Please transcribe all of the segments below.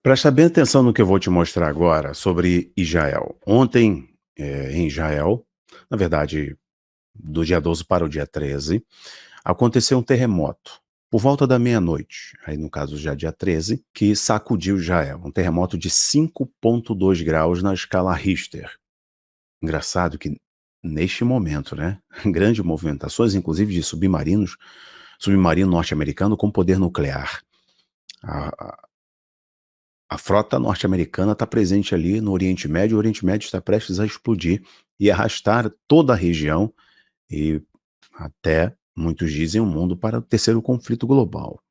Presta bem atenção no que eu vou te mostrar agora sobre Israel. Ontem, em Israel, na verdade, do dia 12 para o dia 13, aconteceu um terremoto, por volta da meia-noite, aí no caso já dia 13, que sacudiu Israel. Um terremoto de 5,2 graus na escala Richter. Engraçado que neste momento, né, grandes movimentações, inclusive de submarino norte-americano com poder nuclear. A, A frota norte-americana está presente ali no Oriente Médio, o Oriente Médio está prestes a explodir e arrastar toda a região e até, muitos dizem, o mundo para o terceiro conflito global,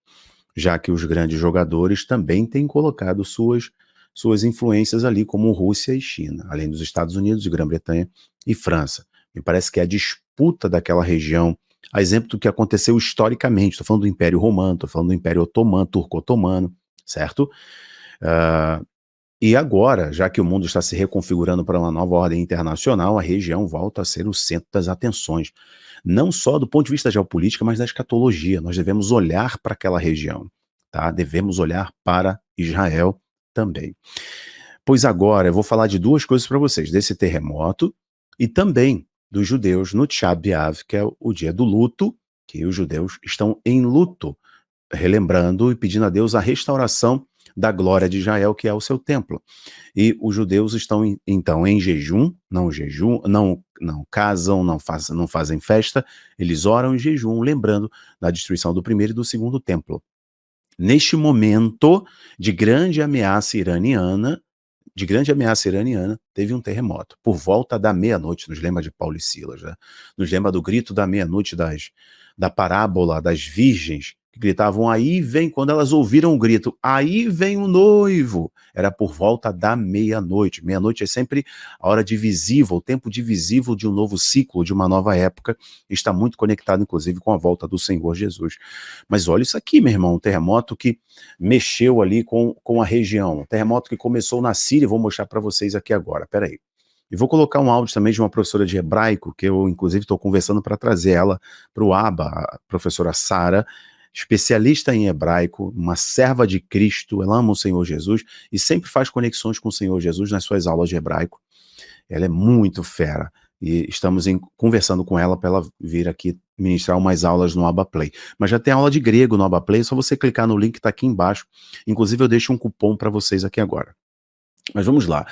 já que os grandes jogadores também têm colocado suas influências ali, como Rússia e China, além dos Estados Unidos, Grã-Bretanha e França. Me parece que a disputa daquela região, a exemplo do que aconteceu historicamente, estou falando do Império Romano, estou falando do Império Otomano, Turco-Otomano, certo? Ah, e agora, já que o mundo está se reconfigurando para uma nova ordem internacional, a região volta a ser o centro das atenções, não só do ponto de vista geopolítica, mas da escatologia. Nós devemos olhar para aquela região, tá? Devemos olhar para Israel também. Pois agora eu vou falar de duas coisas para vocês, desse terremoto e também dos judeus no Tchá B'Av, que é o dia do luto, que os judeus estão em luto, relembrando e pedindo a Deus a restauração da glória de Israel, que é o seu templo. E os judeus estão então em jejum, não casam, não fazem festa, eles oram em jejum, lembrando da destruição do primeiro e do segundo templo. Neste momento de grande ameaça iraniana, teve um terremoto, por volta da meia-noite, nos lembra de Paulo e Silas, né? Nos lembra do grito da meia-noite da parábola das virgens, que gritavam, aí vem, quando elas ouviram o grito, aí vem o noivo, era por volta da meia-noite. Meia-noite é sempre a hora divisível, o tempo divisível de um novo ciclo, de uma nova época, está muito conectado, inclusive, com a volta do Senhor Jesus. Mas olha isso aqui, meu irmão, um terremoto que mexeu ali com a região. Um terremoto que começou na Síria, vou mostrar para vocês aqui agora, peraí. E vou colocar um áudio também de uma professora de hebraico, que eu inclusive estou conversando para trazer ela para o ABA, a professora Sara, especialista em hebraico, uma serva de Cristo, ela ama o Senhor Jesus e sempre faz conexões com o Senhor Jesus nas suas aulas de hebraico. Ela é muito fera e estamos conversando com ela para ela vir aqui ministrar umas aulas no AbaPlay. Mas já tem aula de grego no AbaPlay, é só você clicar no link que está aqui embaixo. Inclusive eu deixo um cupom para vocês aqui agora. Mas vamos lá.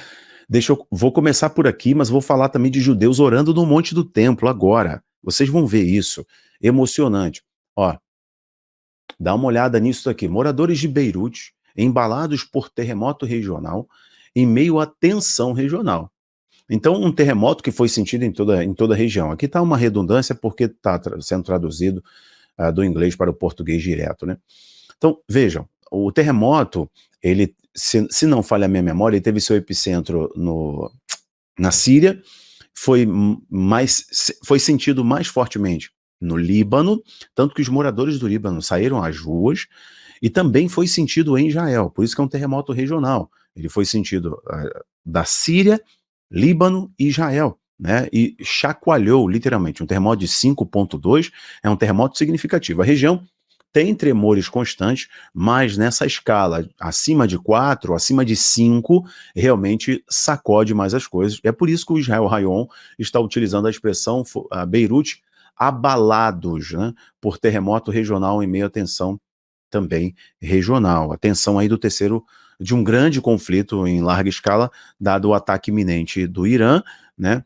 Vou começar por aqui, mas vou falar também de judeus orando no Monte do Templo agora. Vocês vão ver isso. Emocionante. Ó, dá uma olhada nisso aqui. Moradores de Beirute, embalados por terremoto regional, em meio à tensão regional. Então, um terremoto que foi sentido em toda a região. Aqui está uma redundância porque está sendo traduzido do inglês para o português direto, né? Então, vejam, o terremoto, ele, se não falha a minha memória, ele teve seu epicentro na Síria, foi sentido mais fortemente no Líbano, tanto que os moradores do Líbano saíram às ruas, e também foi sentido em Israel, por isso que é um terremoto regional. Ele foi sentido da Síria, Líbano e Israel, né? E chacoalhou, literalmente. Um terremoto de 5,2 é um terremoto significativo. A região tem tremores constantes, mas nessa escala, acima de 4, acima de 5, realmente sacode mais as coisas. É por isso que o Israel Hayon está utilizando a expressão Beirute abalados, né, por terremoto regional em meio à tensão também regional. A tensão aí de um grande conflito em larga escala, dado o ataque iminente do Irã, né?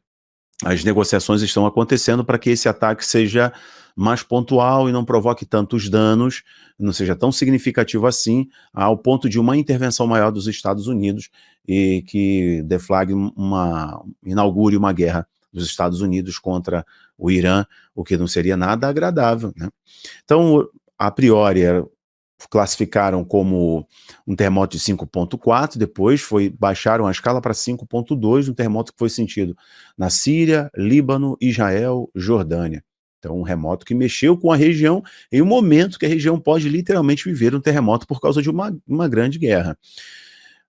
As negociações estão acontecendo para que esse ataque seja mais pontual e não provoque tantos danos, não seja tão significativo assim, ao ponto de uma intervenção maior dos Estados Unidos e que inaugure uma guerra dos Estados Unidos contra o Irã, o que não seria nada agradável, né? Então, a priori, classificaram como um terremoto de 5,4, depois baixaram a escala para 5,2, um terremoto que foi sentido na Síria, Líbano, Israel, Jordânia. Então, um terremoto que mexeu com a região em um momento que a região pode literalmente viver um terremoto por causa de uma grande guerra.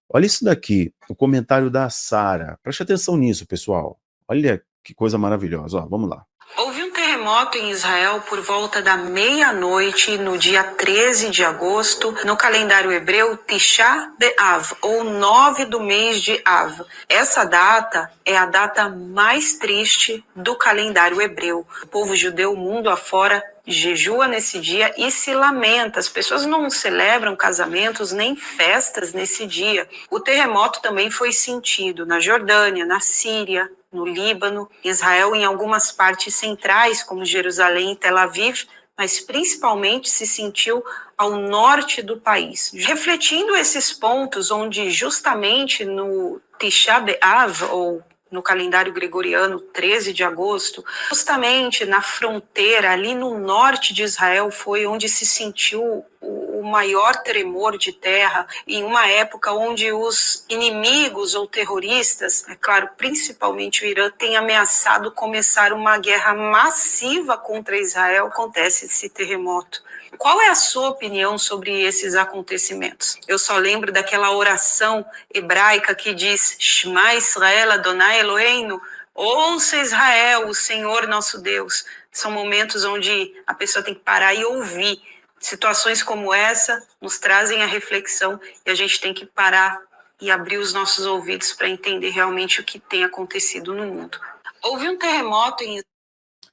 Olha isso daqui, o comentário da Sara. Preste atenção nisso, pessoal. Olha que coisa maravilhosa. Ó, vamos lá. Houve um terremoto terremoto em Israel por volta da meia-noite, no dia 13 de agosto, no calendário hebreu Tisha B'Av, ou 9 do mês de Av. Essa data é a data mais triste do calendário hebreu. O povo judeu, mundo afora, jejua nesse dia e se lamenta. As pessoas não celebram casamentos nem festas nesse dia. O terremoto também foi sentido na Jordânia, na Síria, no Líbano, Israel, em algumas partes centrais, como Jerusalém e Tel Aviv, mas principalmente se sentiu ao norte do país. Refletindo esses pontos, onde justamente no Tisha B'Av, ou no calendário gregoriano, 13 de agosto, justamente na fronteira, ali no norte de Israel, foi onde se sentiu o maior tremor de terra, em uma época onde os inimigos ou terroristas, é claro, principalmente o Irã, têm ameaçado começar uma guerra massiva contra Israel. Acontece esse terremoto. Qual é a sua opinião sobre esses acontecimentos? Eu só lembro daquela oração hebraica que diz Shema Israel Adonai Eloheinu, ouça Israel, o Senhor nosso Deus. São momentos onde a pessoa tem que parar e ouvir. Situações como essa nos trazem a reflexão e a gente tem que parar e abrir os nossos ouvidos para entender realmente o que tem acontecido no mundo. Houve um terremoto em...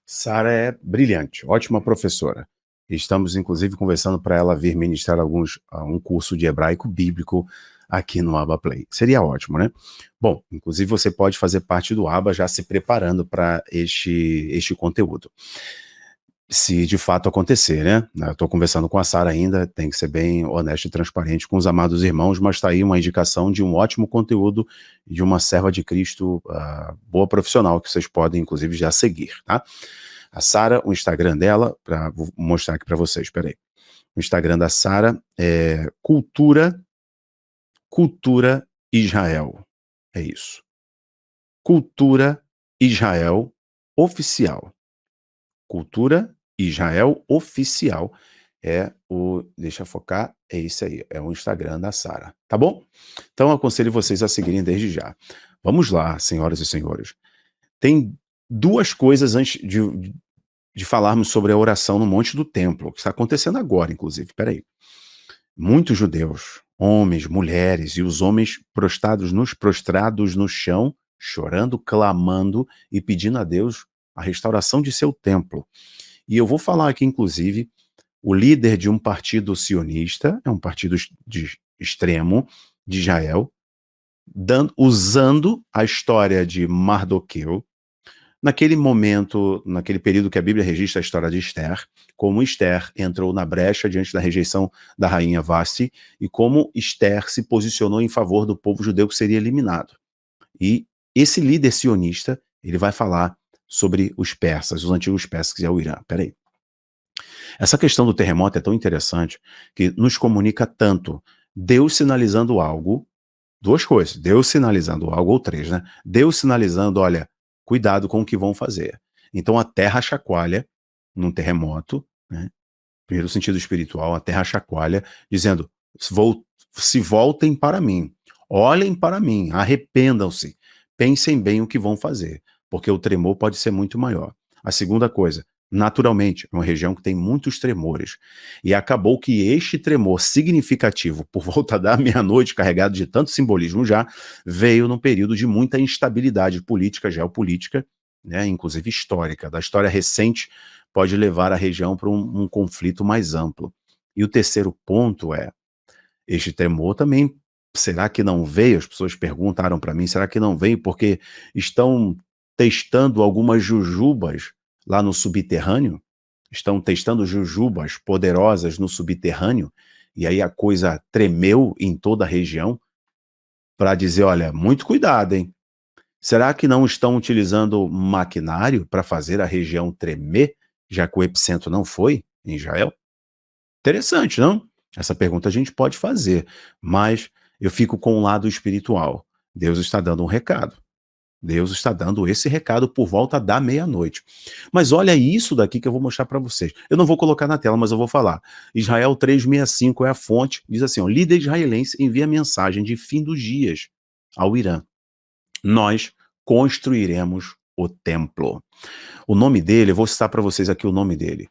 Sara é brilhante, ótima professora. Estamos, inclusive, conversando para ela vir ministrar um curso de hebraico bíblico aqui no Aba Play. Seria ótimo, né? Bom, inclusive você pode fazer parte do Aba já se preparando para este conteúdo. Se de fato acontecer, né? Eu estou conversando com a Sara ainda, tem que ser bem honesto e transparente com os amados irmãos, mas está aí uma indicação de um ótimo conteúdo e de uma serva de Cristo boa profissional, que vocês podem, inclusive, já seguir, tá? A Sara, o Instagram dela, vou mostrar aqui para vocês, peraí. O Instagram da Sara é Cultura Israel. É isso. Cultura Israel Oficial. Cultura Israel Oficial é deixa eu focar, é isso aí, é o Instagram da Sara, tá bom? Então aconselho vocês a seguirem desde já. Vamos lá, senhoras e senhores. Tem duas coisas antes de falarmos sobre a oração no Monte do Templo, que está acontecendo agora, inclusive, peraí. Muitos judeus, homens, mulheres e os homens prostrados no chão, chorando, clamando e pedindo a Deus a restauração de seu templo. E eu vou falar aqui, inclusive, o líder de um partido sionista, é um partido extremo de Israel, usando a história de Mardoqueu, naquele momento, naquele período que a Bíblia registra a história de Esther, como Esther entrou na brecha diante da rejeição da rainha Vasti, e como Esther se posicionou em favor do povo judeu que seria eliminado. E esse líder sionista, ele vai falar sobre os persas, os antigos persas, que é o Irã. Peraí. Essa questão do terremoto é tão interessante que nos comunica tanto Deus sinalizando algo, duas coisas, Deus sinalizando algo, ou três, né? Deus sinalizando, olha, cuidado com o que vão fazer. Então a terra chacoalha num terremoto, né? Primeiro sentido espiritual, a terra chacoalha, dizendo, se voltem para mim, olhem para mim, arrependam-se, pensem bem o que vão fazer, porque o tremor pode ser muito maior. A segunda coisa, naturalmente, é uma região que tem muitos tremores, e acabou que este tremor significativo, por volta da meia-noite, carregado de tanto simbolismo já, veio num período de muita instabilidade política, geopolítica, né, inclusive histórica, da história recente, pode levar a região para um conflito mais amplo. E o terceiro ponto é, este tremor também, será que não veio? As pessoas perguntaram para mim, será que não veio porque estão testando algumas jujubas lá no subterrâneo? Estão testando jujubas poderosas no subterrâneo? E aí a coisa tremeu em toda a região para dizer, olha, muito cuidado, hein? Será que não estão utilizando maquinário para fazer a região tremer, já que o epicentro não foi em Israel? Interessante, não? Essa pergunta a gente pode fazer, mas eu fico com o lado espiritual. Deus está dando um recado. Deus está dando esse recado por volta da meia-noite. Mas olha isso daqui que eu vou mostrar para vocês. Eu não vou colocar na tela, mas eu vou falar. Israel 365 é a fonte. Diz assim, ó, líder israelense envia mensagem de fim dos dias ao Irã. Nós construiremos o templo. O nome dele, eu vou citar para vocês aqui o nome dele.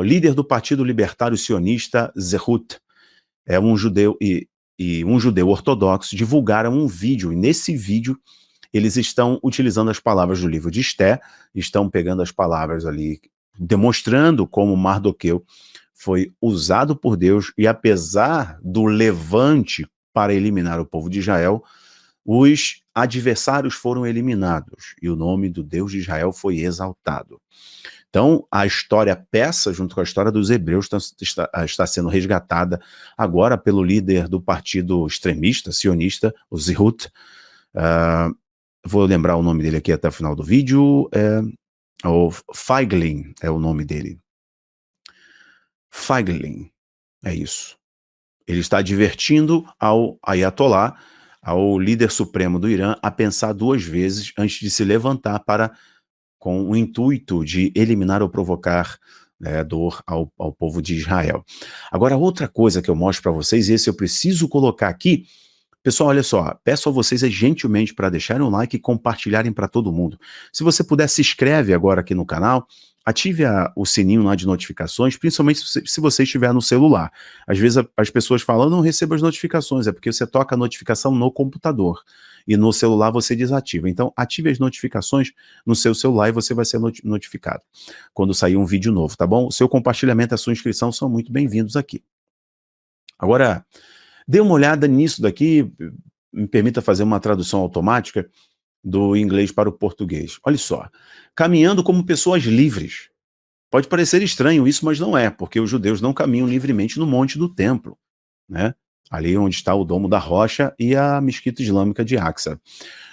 Líder do Partido Libertário Sionista, Zehut, é um judeu e um judeu ortodoxo, divulgaram um vídeo, e nesse vídeo eles estão utilizando as palavras do livro de Esté, estão pegando as palavras ali, demonstrando como Mardoqueu foi usado por Deus, e apesar do levante para eliminar o povo de Israel, os adversários foram eliminados, e o nome do Deus de Israel foi exaltado. Então, a história persa, junto com a história dos hebreus, está sendo resgatada agora pelo líder do partido extremista, sionista, o Zehut. Vou lembrar o nome dele aqui até o final do vídeo. O Feiglin é o nome dele. Feiglin, é isso. Ele está advertindo ao Ayatollah, ao líder supremo do Irã, a pensar 2 vezes antes de se levantar com o intuito de eliminar ou provocar dor ao povo de Israel. Agora, outra coisa que eu mostro para vocês, e esse eu preciso colocar aqui, pessoal, olha só, peço a vocês gentilmente para deixarem um like e compartilharem para todo mundo. Se você puder, se inscreve agora aqui no canal, ative o sininho lá de notificações, principalmente se você estiver no celular. Às vezes as pessoas falam, eu não recebo as notificações, é porque você toca a notificação no computador, e no celular você desativa. Então, ative as notificações no seu celular e você vai ser notificado quando sair um vídeo novo, tá bom? O seu compartilhamento e a sua inscrição são muito bem-vindos aqui. Agora, dê uma olhada nisso daqui, me permita fazer uma tradução automática do inglês para o português. Olha só, caminhando como pessoas livres. Pode parecer estranho isso, mas não é, porque os judeus não caminham livremente no monte do templo, né? Ali onde está o Domo da Rocha e a mesquita islâmica de Aqsa.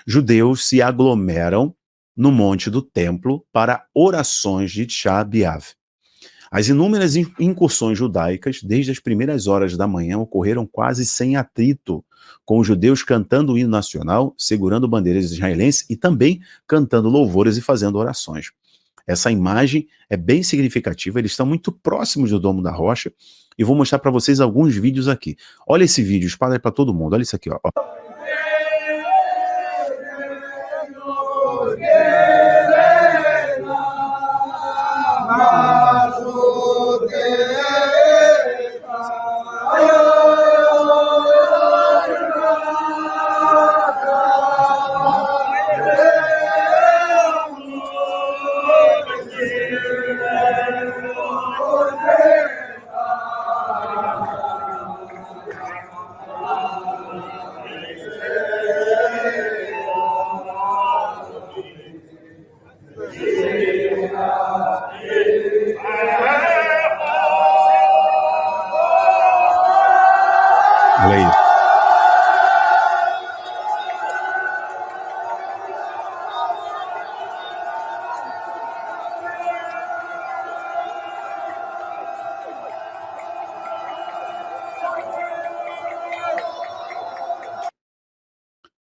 Judeus se aglomeram no monte do templo para orações de Tisha B'Av. As inúmeras incursões judaicas, desde as primeiras horas da manhã, ocorreram quase sem atrito, com os judeus cantando o hino nacional, segurando bandeiras israelenses e também cantando louvores e fazendo orações. Essa imagem é bem significativa, eles estão muito próximos do Domo da Rocha, e vou mostrar para vocês alguns vídeos aqui. Olha esse vídeo, espalha para todo mundo, olha isso aqui, ó. Olha aí.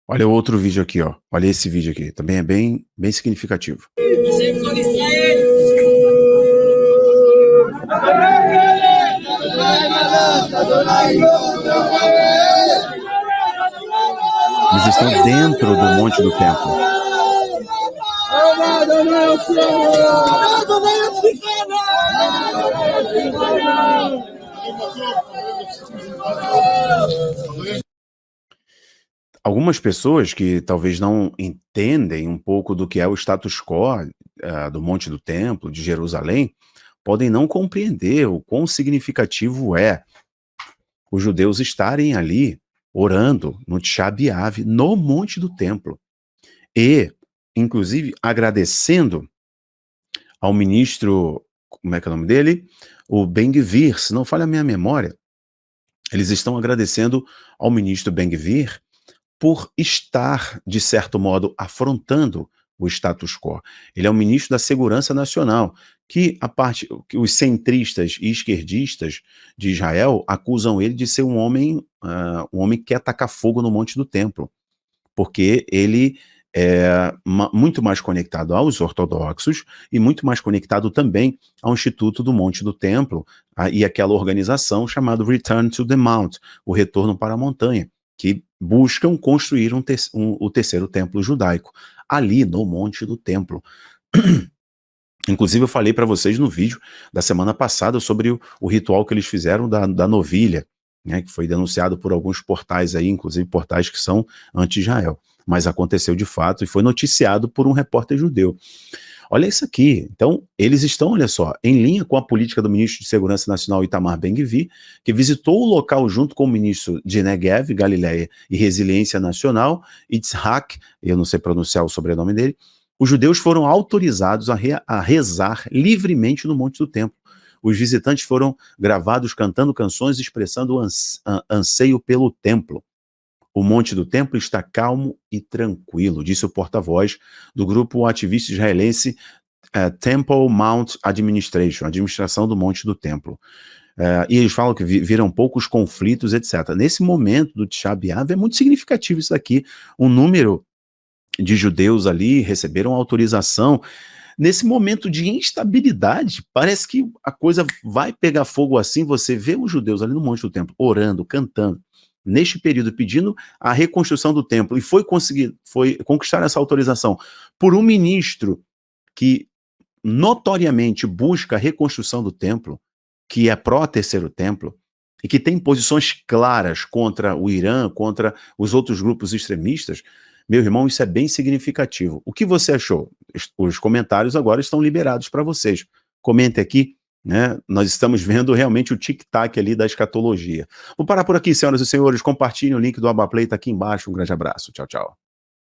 Olha o outro vídeo aqui, ó. Olha esse vídeo aqui. Também é bem significativo. Eles estão dentro do monte do templo. Algumas pessoas que talvez não entendem um pouco do que é o status quo do Monte do Templo, de Jerusalém, podem não compreender o quão significativo é os judeus estarem ali orando no Tisha B'Av, no Monte do Templo. E, inclusive, agradecendo ao ministro, como é que é o nome dele? O Ben-Gvir, se não falha a minha memória. Eles estão agradecendo ao ministro Ben-Gvir por estar, de certo modo, afrontando o status quo. Ele é o ministro da Segurança Nacional, que os centristas e esquerdistas de Israel acusam ele de ser um homem que quer tacar fogo no Monte do Templo, porque ele é muito mais conectado aos ortodoxos e muito mais conectado também ao Instituto do Monte do Templo e aquela organização chamada Return to the Mount, o Retorno para a Montanha, que buscam construir o terceiro templo judaico. ali no Monte do Templo. Inclusive eu falei para vocês no vídeo da semana passada sobre o ritual que eles fizeram da novilha, né, que foi denunciado por alguns portais aí, inclusive portais que são anti-Israel, mas aconteceu de fato e foi noticiado por um repórter judeu. Olha isso aqui, então eles estão, olha só, em linha com a política do ministro de Segurança Nacional Itamar Ben-Gvir, que visitou o local junto com o ministro de Negev, Galileia e Resiliência Nacional, Itzhak, eu não sei pronunciar o sobrenome dele. Os judeus foram autorizados a rezar livremente no Monte do Templo. Os visitantes foram gravados cantando canções expressando o anseio pelo templo. O Monte do Templo está calmo e tranquilo, disse o porta-voz do grupo ativista israelense Temple Mount Administration, administração do Monte do Templo. E eles falam que viram poucos conflitos, etc. Nesse momento do Tisha B'Av é muito significativo isso aqui, um número de judeus ali receberam autorização. Nesse momento de instabilidade, parece que a coisa vai pegar fogo assim, você vê os judeus ali no Monte do Templo, orando, cantando, neste período pedindo a reconstrução do templo, e foi conquistar essa autorização por um ministro que notoriamente busca a reconstrução do templo, que é pró-terceiro templo, e que tem posições claras contra o Irã, contra os outros grupos extremistas. Meu irmão, isso é bem significativo. O que você achou? Os comentários agora estão liberados para vocês. Comente aqui, né? Nós estamos vendo realmente o tic-tac ali da escatologia. Vou parar por aqui, senhoras e senhores. Compartilhem o link do Abaplay, tá aqui embaixo. Um grande abraço. Tchau, tchau.